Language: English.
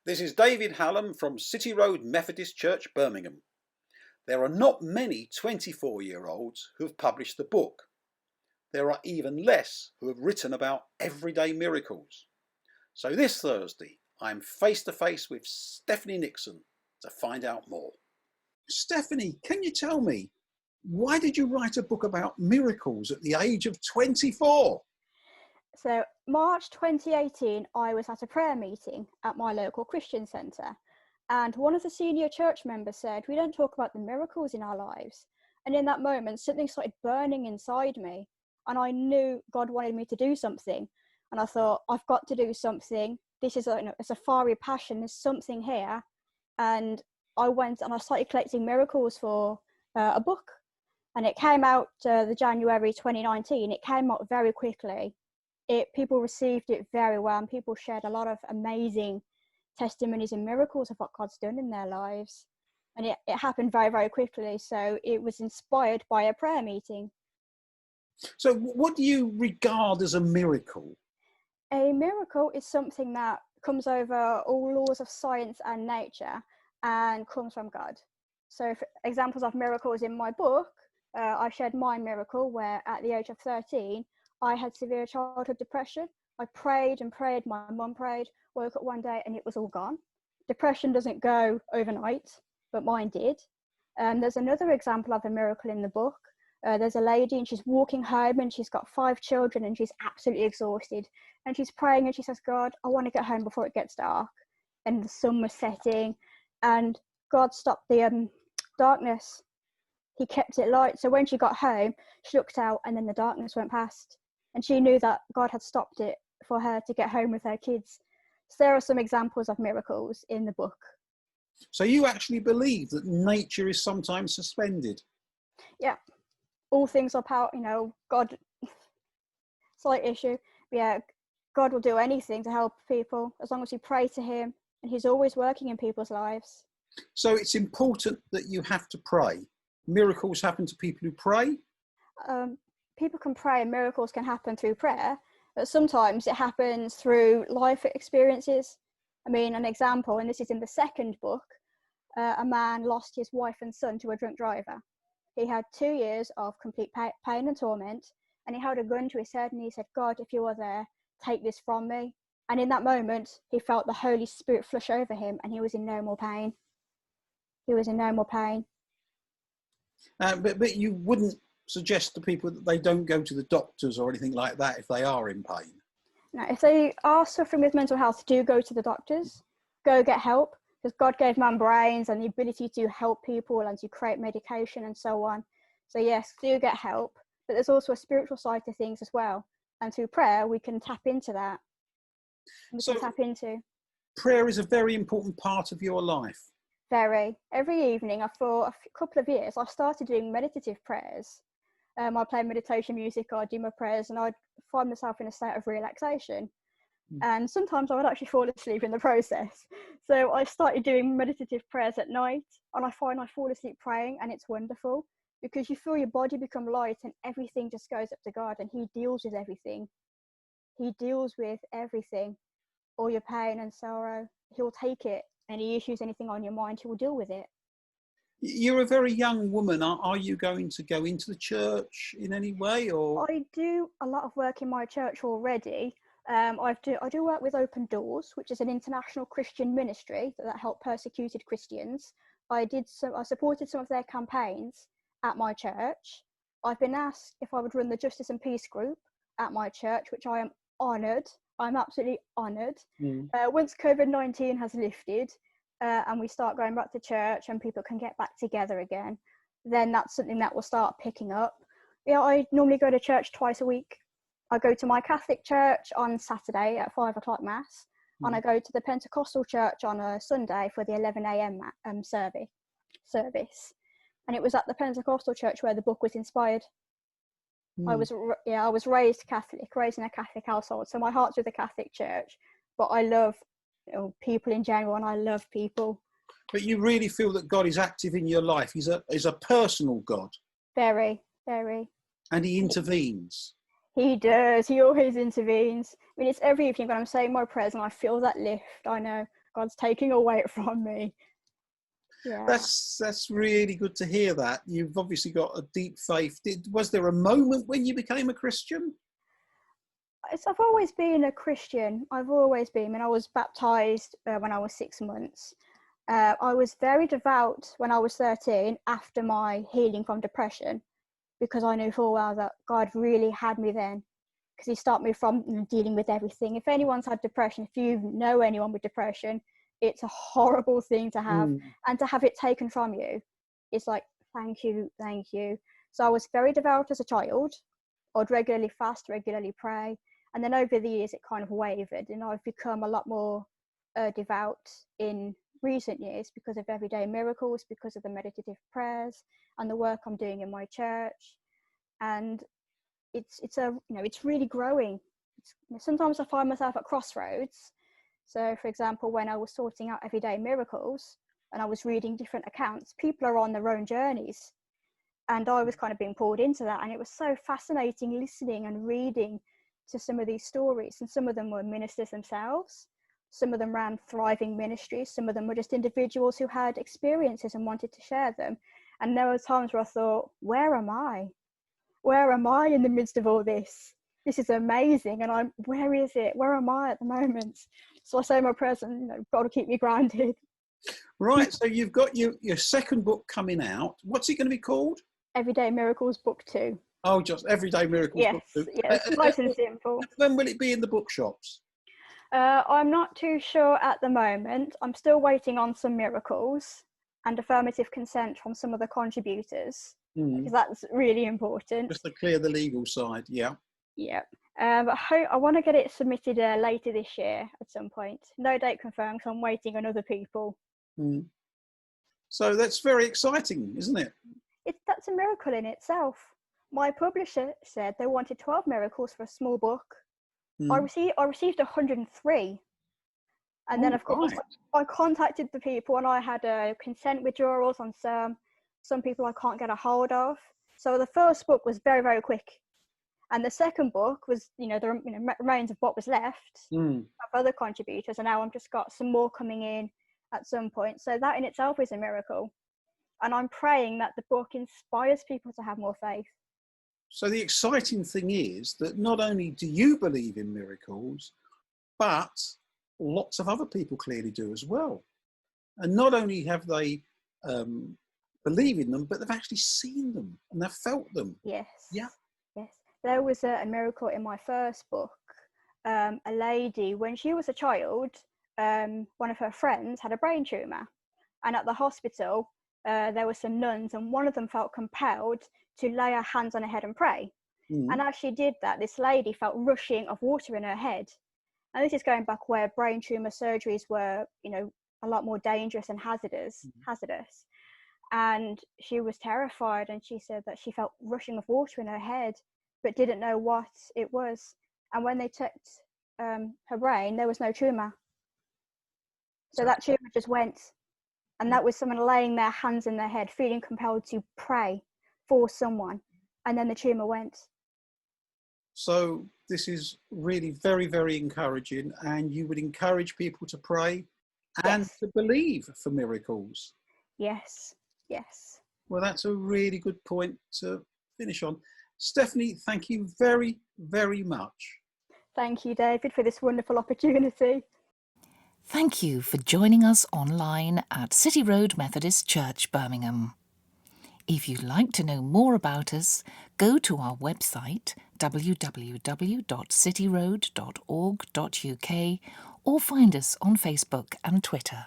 This is David Hallam from City Road Methodist Church, Birmingham. There are not many 24-year-olds who have published the book. There are even less who have written about everyday miracles. So this Thursday, I'm face to face with Stephanie Nixon to find out more. Stephanie, can you tell me, why did you write a book about miracles at the age of 24? So March 2018, I was at a prayer meeting at my local Christian centre, and one of the senior church members said, "We don't talk about the miracles in our lives." And in that moment, something started burning inside me, and I knew God wanted me to do something. And I thought, I've got to do something. This is it's a fiery passion. There's something here. And I went and I started collecting miracles for a book. And it came out the January 2019. It came out very quickly. People received it very well, and people shared a lot of amazing testimonies and miracles of what God's done in their lives. And it happened very, very quickly. So it was inspired by a prayer meeting. So what do you regard as a miracle? A miracle is something that comes over all laws of science and nature and comes from God. So for examples of miracles in my book, I shared my miracle where at the age of 13, I had severe childhood depression. I prayed and prayed, my mum prayed, woke up one day and it was all gone. Depression doesn't go overnight, but mine did. There's another example of a miracle in the book. There's a lady and she's walking home and she's got 5 children and she's absolutely exhausted. And she's praying and she says, "God, I want to get home before it gets dark." And the sun was setting and God stopped the darkness. He kept it light. So when she got home, she looked out and then the darkness went past. And she knew that God had stopped it for her to get home with her kids. So there are some examples of miracles in the book. So you actually believe that nature is sometimes suspended? Yeah. All things are power, God, slight issue. Yeah, God will do anything to help people as long as we pray to him, and he's always working in people's lives. So it's important that you have to pray. Miracles happen to people who pray? People can pray and miracles can happen through prayer, but sometimes it happens through life experiences. I mean, an example, and this is in the second book, a man lost his wife and son to a drunk driver. He had 2 years of complete pain and torment, and he held a gun to his head and he said, "God, if you are there, take this from me." And in that moment, he felt the Holy Spirit flush over him and he was in no more pain. He was in no more pain. But you wouldn't suggest to people that they don't go to the doctors or anything like that if they are in pain? Now, if they are suffering with mental health, do go to the doctors. Go get help, because God gave man brains and the ability to help people and to create medication and so on. So yes, do get help. But there's also a spiritual side to things as well. And through prayer, we can tap into that. Prayer is a very important part of your life. Very. Every evening, for a couple of years, I started doing meditative prayers. I play meditation music, I do my prayers, and I'd find myself in a state of relaxation. And sometimes I would actually fall asleep in the process. So I started doing meditative prayers at night, and I find I fall asleep praying, and it's wonderful because you feel your body become light and everything just goes up to God, and he deals with everything. He deals with everything, all your pain and sorrow. He'll take it. Any issues, anything on your mind, he will deal with it. You're a very young woman. Are you going to go into the church in any way? Or I do a lot of work in my church already. I do work with Open Doors, which is an international Christian ministry that help persecuted Christians. I supported some of their campaigns at my church. I've been asked if I would run the Justice and Peace group at my church, which I am honoured. I'm absolutely honoured. Once COVID-19 has lifted and we start going back to church and people can get back together again, then that's something that will start picking up. Yeah, I normally go to church twice a week. I go to my Catholic church on Saturday at 5 o'clock Mass, and I go to the Pentecostal church on a Sunday for the 11 a.m. service. And it was at the Pentecostal church where the book was inspired. I was raised Catholic, raised in a Catholic household, so my heart's with the Catholic Church. But I love people in general, and I love people. But you really feel that God is active in your life. He's a personal God. Very, very. And he intervenes. He does. He always intervenes. I mean, it's every evening when I'm saying my prayers and I feel that lift. I know God's taking away from me. Yeah. That's really good to hear that. You've obviously got a deep faith. Was there a moment when you became a Christian? I've always been a Christian. I've always been. I mean, I was baptised when I was 6 months. I was very devout when I was 13 after my healing from depression, because I knew full well that God really had me then, because he stopped me from dealing with everything. If anyone's had depression, if you know anyone with depression, it's a horrible thing to have, and to have it taken from you, it's like, thank you. So I was very devout as a child. I'd regularly fast, regularly pray, and then over the years it kind of wavered, and I've become a lot more devout in recent years because of everyday miracles, because of the meditative prayers and the work I'm doing in my church. And it's really growing. Sometimes I find myself at crossroads. So, for example, when I was sorting out everyday miracles and I was reading different accounts, people are on their own journeys, and I was kind of being pulled into that. And it was so fascinating listening and reading to some of these stories. And some of them were ministers themselves. Some of them ran thriving ministries. Some of them were just individuals who had experiences and wanted to share them. And there were times where I thought, where am I? Where am I in the midst of all this? This is amazing. And where is it? Where am I at the moment? So I say my prayers and, God will keep me grounded. Right. So you've got your second book coming out. What's it going to be called? Everyday Miracles Book 2. Oh, just Everyday Miracles Book 2. Yes, nice and simple. When will it be in the bookshops? I'm not too sure at the moment. I'm still waiting on some miracles and affirmative consent from some of the contributors, because that's really important. Just to clear the legal side, yeah. Yeah. But I want to get it submitted later this year at some point. No date confirmed, so I'm waiting on other people. So that's very exciting, isn't it? That's a miracle in itself. My publisher said they wanted 12 miracles for a small book. I received 103. And then, of course, I contacted the people, and I had consent withdrawals on some people I can't get a hold of. So the first book was very, very quick. And the second book was, the remains of what was left of other contributors. And now I've just got some more coming in at some point. So that in itself is a miracle. And I'm praying that the book inspires people to have more faith. So the exciting thing is that not only do you believe in miracles, but lots of other people clearly do as well. And not only have they believe in them, but they've actually seen them and they've felt them. Yes. Yeah. Yes. There was a miracle in my first book. A lady, when she was a child, one of her friends had a brain tumour. And at the hospital, there were some nuns, and one of them felt compelled to lay her hands on her head and pray. And as she did that, this lady felt rushing of water in her head. And this is going back where brain tumour surgeries were, a lot more dangerous and hazardous. And she was terrified, and she said that she felt rushing of water in her head, but didn't know what it was. And when they checked her brain, there was no tumour. So that tumour just went. And that was someone laying their hands in their head, feeling compelled to pray for someone. And then the tumour went. So this is really very, very encouraging. And you would encourage people to pray and to believe for miracles. Yes. Yes. Well, that's a really good point to finish on. Stephanie, thank you very, very much. Thank you, David, for this wonderful opportunity. Thank you for joining us online at City Road Methodist Church, Birmingham. If you'd like to know more about us, go to our website www.cityroad.org.uk or find us on Facebook and Twitter.